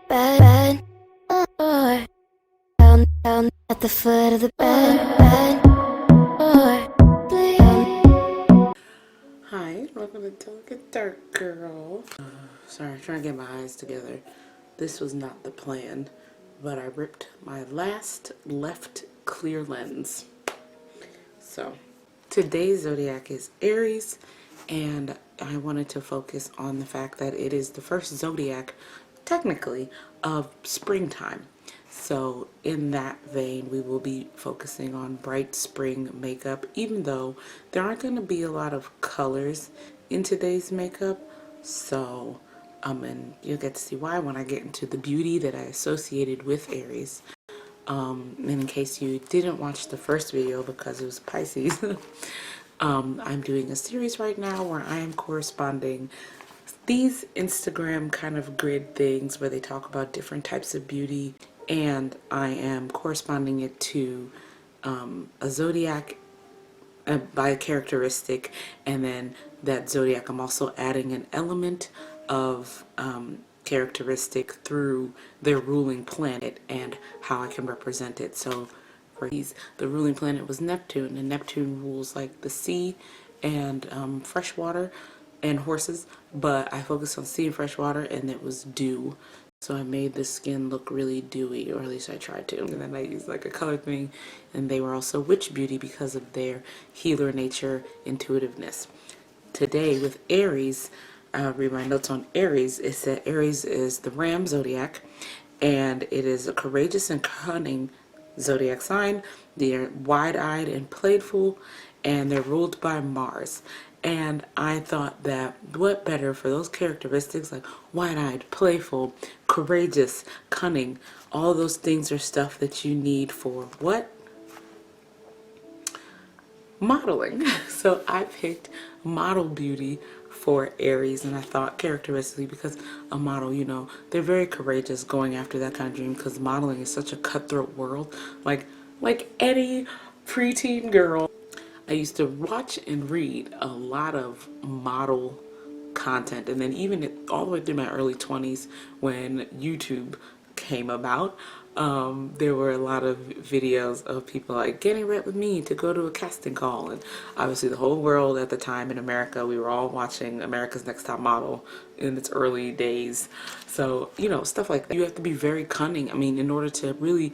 bed, or down at the foot of the bed, or down. Hi, welcome to Delicate Dark Girl. Sorry, I'm trying to get my eyes together. This was not the plan, but I ripped my last left clear lens. So, today's zodiac is Aries, and I wanted to focus on the fact that it is the first zodiac, technically, of springtime. So in that vein, we will be focusing on bright spring makeup, even though there aren't going to be a lot of colors in today's makeup. So, and you'll get to see why when I get into the beauty that I associated with Aries. In case you didn't watch the first video because it was Pisces, I'm doing a series right now where I am corresponding these Instagram kind of grid things where they talk about different types of beauty, and I am corresponding it to a zodiac by a characteristic, and then that zodiac I'm also adding an element of characteristic through their ruling planet and how I can represent it. So for these, the ruling planet was Neptune, and Neptune rules like the sea and fresh water and horses, but I focused on sea and fresh water, and it was dew. So I made the skin look really dewy, or at least I tried to. And then I used like a color thing, and they were also witch beauty because of their healer nature, intuitiveness. Today with Aries, read my notes on Aries. It said Aries is the Ram zodiac, and it is a courageous and cunning zodiac sign. They're wide-eyed and playful, and they're ruled by Mars. And I thought that what better for those characteristics like wide-eyed, playful, courageous, cunning, all those things are stuff that you need for what? Modeling. So I picked model beauty for Aries, and I thought characteristically because a model, you know, they're very courageous going after that kind of dream because modeling is such a cutthroat world. Like any preteen girl, I used to watch and read a lot of model content, and then even all the way through my early 20s when YouTube came about, there were a lot of videos of people like getting ready with me to go to a casting call, and obviously the whole world at the time in America, we were all watching America's Next Top Model in its early days. So, you know, stuff like that. You have to be very cunning, I mean, in order to really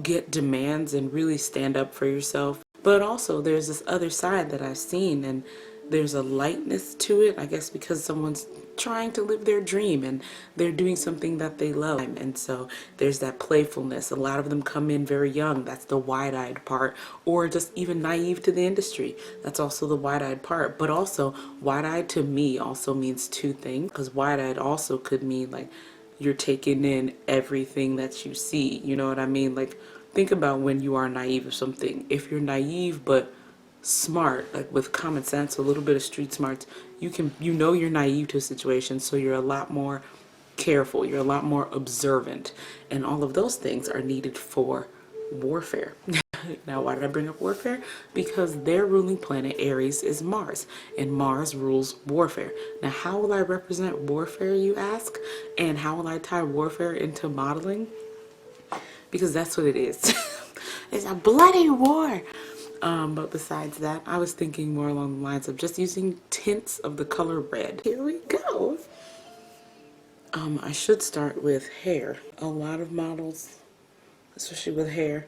get demands and really stand up for yourself. But also there's this other side that I've seen, and there's a lightness to it, I guess because someone's trying to live their dream and they're doing something that they love. And so there's that playfulness. A lot of them come in very young. That's the wide-eyed part, or just even naive to the industry. That's also the wide-eyed part. But also wide-eyed to me also means two things, because wide-eyed also could mean like you're taking in everything that you see. You know what I mean? Like, think about when you are naive of something. If you're naive but smart, like with common sense, a little bit of street smarts, you know you're naive to a situation, so you're a lot more careful, you're a lot more observant, and all of those things are needed for warfare. Now, why did I bring up warfare? Because their ruling planet, Aries, is Mars, and Mars rules warfare. Now, how will I represent warfare, you ask? And how will I tie warfare into modeling? Because that's what it is. It's a bloody war. But besides that, I was thinking more along the lines of just using tints of the color red. Here we go. I should start with hair. A lot of models, especially with hair,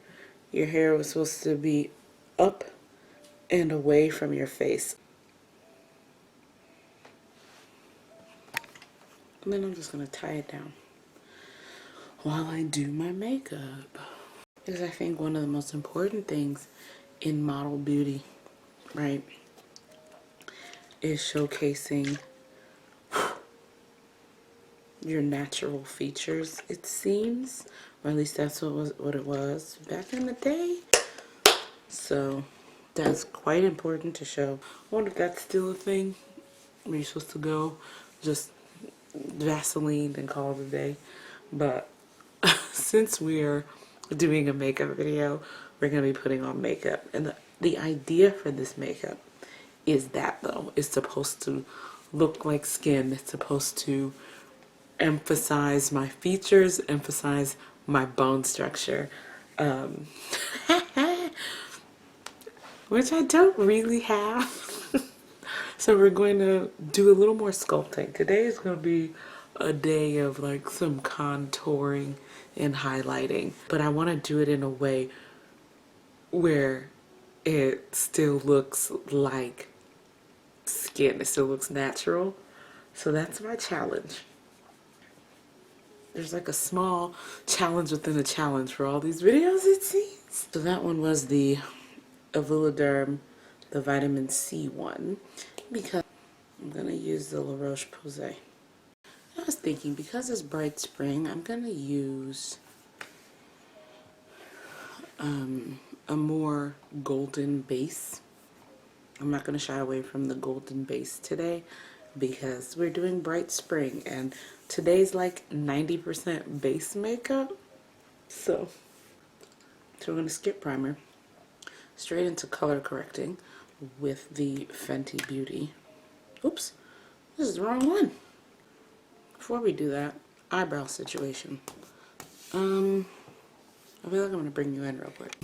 your hair was supposed to be up and away from your face. And then I'm just going to tie it down while I do my makeup. Because I think one of the most important things in model beauty, right, is showcasing your natural features, it seems, or at least that's what it was back in the day. So that's quite important to show. I wonder if that's still a thing where you're supposed to go just Vaseline and call it a day. But since we're doing a makeup video, we're going to be putting on makeup, and the idea for this makeup is that, though, it's supposed to look like skin. It's supposed to emphasize my features, emphasize my bone structure. Um, which I don't really have. So we're going to do a little more sculpting. Today is going to be a day of like some contouring and highlighting, but I want to do it in a way where it still looks like skin. It still looks natural. So that's my challenge. There's like a small challenge within a challenge for all these videos, it seems. So that one was the Avuloderm, the vitamin C one, because I'm going to use the La Roche-Posay. I was thinking, because it's bright spring, I'm going to use a more golden base. I'm not going to shy away from the golden base today because we're doing bright spring and today's like 90% base makeup. So we're going to skip primer, straight into color correcting with the Fenty Beauty. Oops, this is the wrong one. Before we do that, eyebrow situation. I feel like I'm going to bring you in real quick.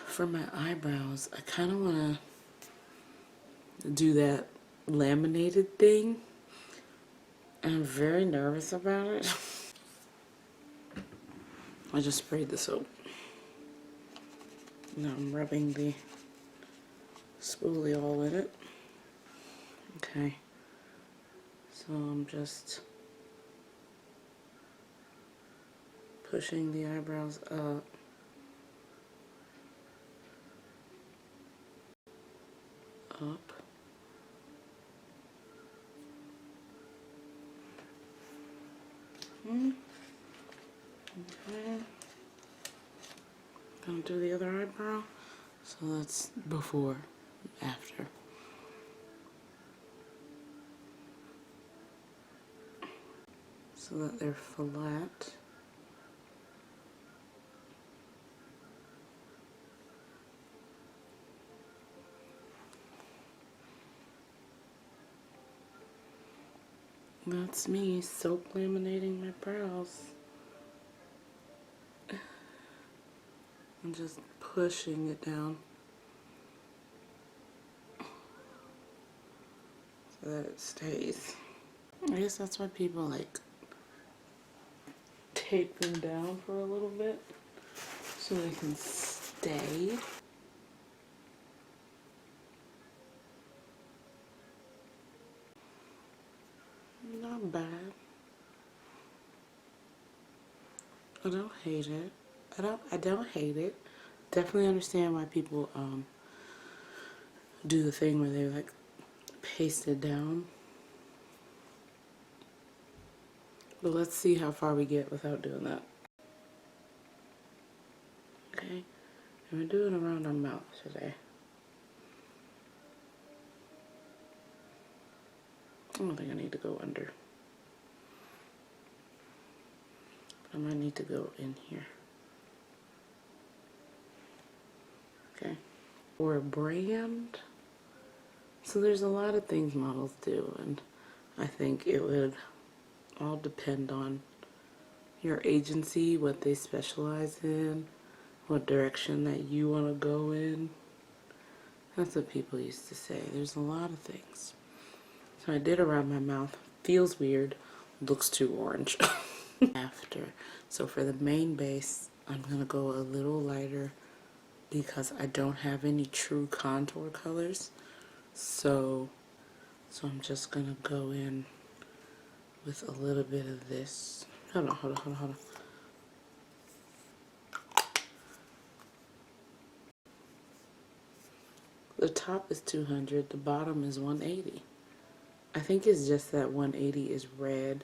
For my eyebrows, I kind of want to do that laminated thing. I'm very nervous about it. I just sprayed the soap. Now I'm rubbing the spoolie all in it. Okay. So I'm just pushing the eyebrows up. Up. Okay. Gonna do the other eyebrow. So that's before, after. So that they're flat. That's me soap laminating my brows. I'm just pushing it down so that it stays. I guess that's why people like tape them down for a little bit so they can stay. Not bad. I don't hate it. I don't hate it. Definitely understand why people do the thing where they like paste it down. But let's see how far we get without doing that. Okay, and we're doing around our mouth today. I don't think I need to go under. But I might need to go in here. Okay. For a brand, so there's a lot of things models do, and I think it would all depend on your agency, what they specialize in, what direction that you want to go in. That's what people used to say. There's a lot of things. So I did around my mouth. Feels weird. Looks too orange. After. So for the main base, I'm going to go a little lighter because I don't have any true contour colors. So I'm just going to go in with a little bit of this. Hold on. The top is 200, the bottom is 180. I think it's just that 180 is red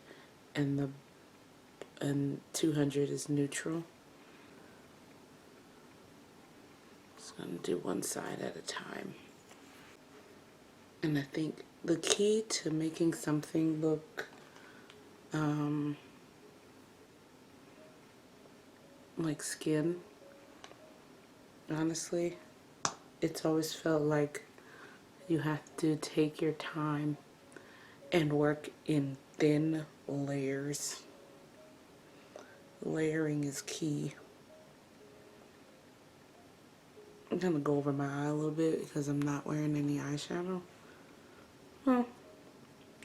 and 200 is neutral. Just gonna do one side at a time. And I think the key to making something look like skin, honestly, it's always felt like you have to take your time and work in thin layers. Layering is key. I'm gonna go over my eye a little bit because I'm not wearing any eyeshadow. Well,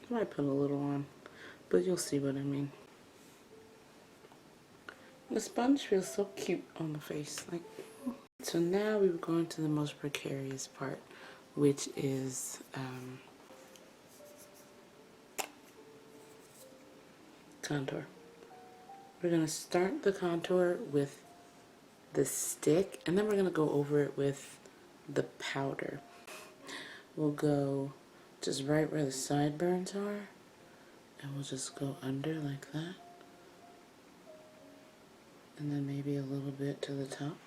I might put a little on, but you'll see what I mean. The sponge feels so cute on the face. Like, so now we were going to the most precarious part, which is contour. We're gonna start the contour with the stick, and then we're gonna go over it with the powder. We'll go just right where the sideburns are, and we'll just go under like that, and then maybe a little bit to the top.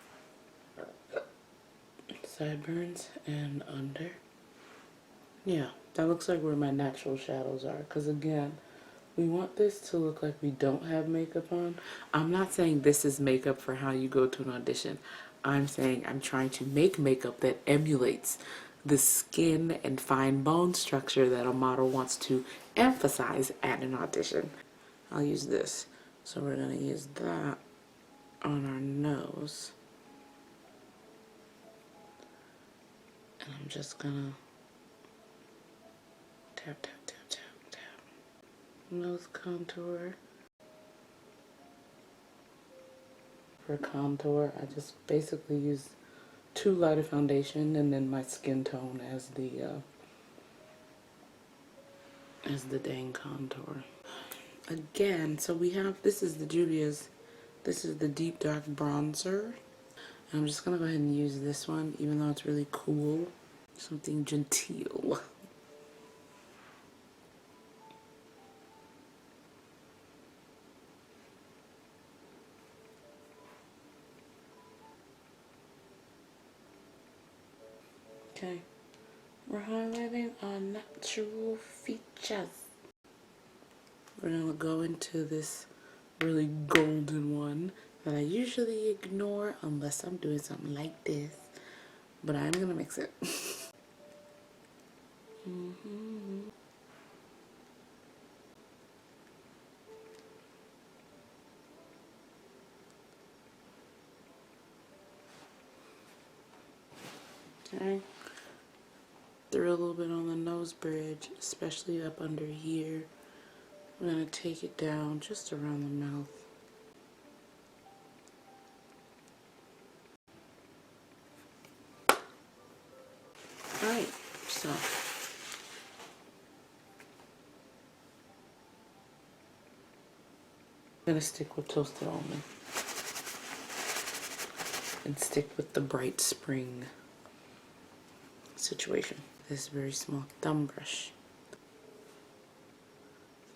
Sideburns and under. Yeah, that looks like where my natural shadows are, because again, we want this to look like we don't have makeup on. I'm not saying this is makeup for how you go to an audition. I'm saying I'm trying to make makeup that emulates the skin and fine bone structure that a model wants to emphasize at an audition. I'll use this. So we're going to use that on our nose. And I'm just going to tap, tap, tap, tap, tap. Nose contour. For contour, I just basically use too light a foundation and then my skin tone as the dang contour. Again, so we have, this is the Juvia's, this is the deep dark bronzer. And I'm just gonna go ahead and use this one, even though it's really cool. Something genteel. Okay, we're highlighting our natural features. We're gonna go into this really golden one that I usually ignore unless I'm doing something like this, but I'm gonna mix it. Okay, threw a little bit on the nose bridge, especially up under here. We're gonna take it down just around the mouth. Alright, so I'm gonna stick with toasted almond and stick with the bright spring situation. This very small thumb brush.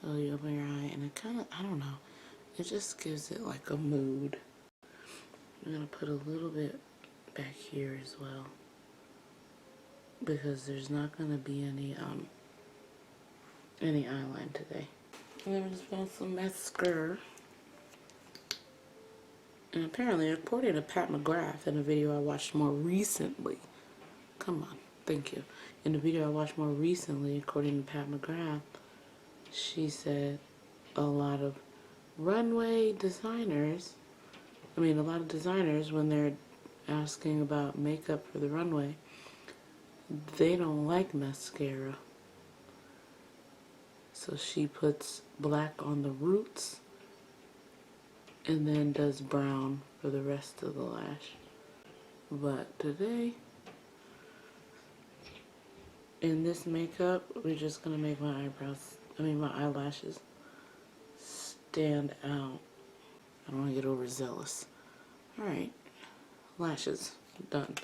So you open your eye and it kind of, I don't know, it just gives it like a mood. I'm gonna put a little bit back here as well, because there's not gonna be any eyeline today. And then we're just putting some mascara. And apparently, according to Pat McGrath in a video I watched more recently, come on, thank you. In the video I watched more recently, according to Pat McGrath, she said a lot of runway designers, a lot of designers, when they're asking about makeup for the runway, they don't like mascara. So she puts black on the roots and then does brown for the rest of the lash. But today, in this makeup, we're just gonna make my my eyelashes stand out. I don't want to get overzealous. Alright, lashes, done.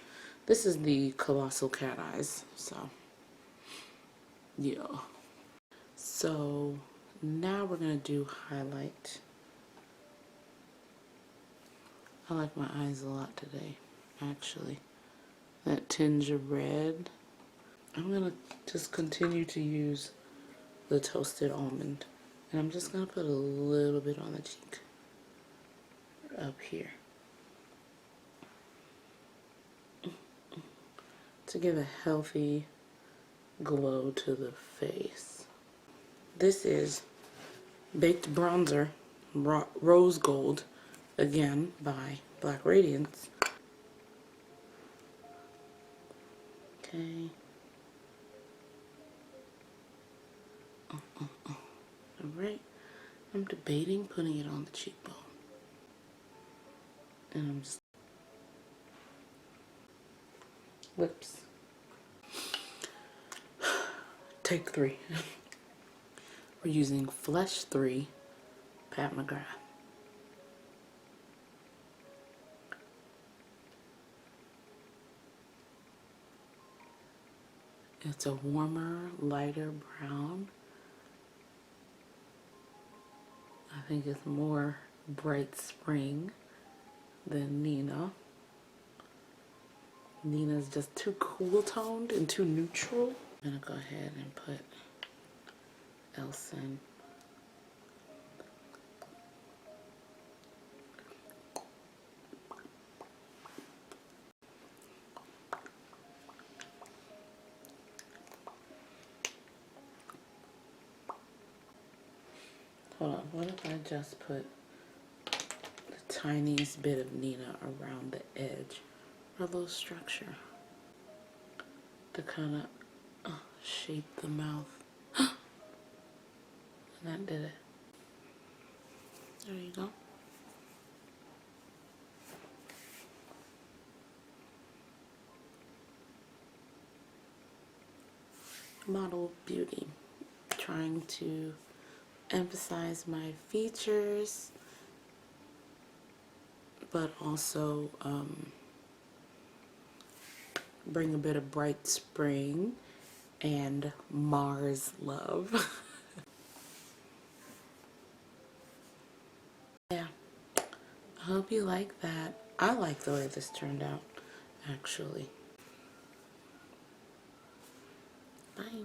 This is the Colossal Cat Eyes, so, yeah. So, now we're gonna do highlight. I like my eyes a lot today, actually. That tinge of red. I'm gonna just continue to use the toasted almond. And I'm just gonna put a little bit on the cheek. Up here. To give a healthy glow to the face. This is Baked Bronzer Rose Gold, again by Black Radiance. Okay. Alright. I'm debating putting it on the cheekbone. And I'm just... Lips. Take 3. We're using Flesh 3 Pat McGrath. It's a warmer, lighter brown. I think it's more bright spring than Nina. Nina's just too cool toned and too neutral. I'm gonna go ahead and put Elsa in. Hold on, what if I just put the tiniest bit of Nina around the edge or a little structure to kind of shape the mouth? And that did it. There you go. Model Beauty. Trying to emphasize my features, but also bring a bit of bright spring and Mars love. Yeah, I hope you like that. I like the way this turned out, actually. Bye.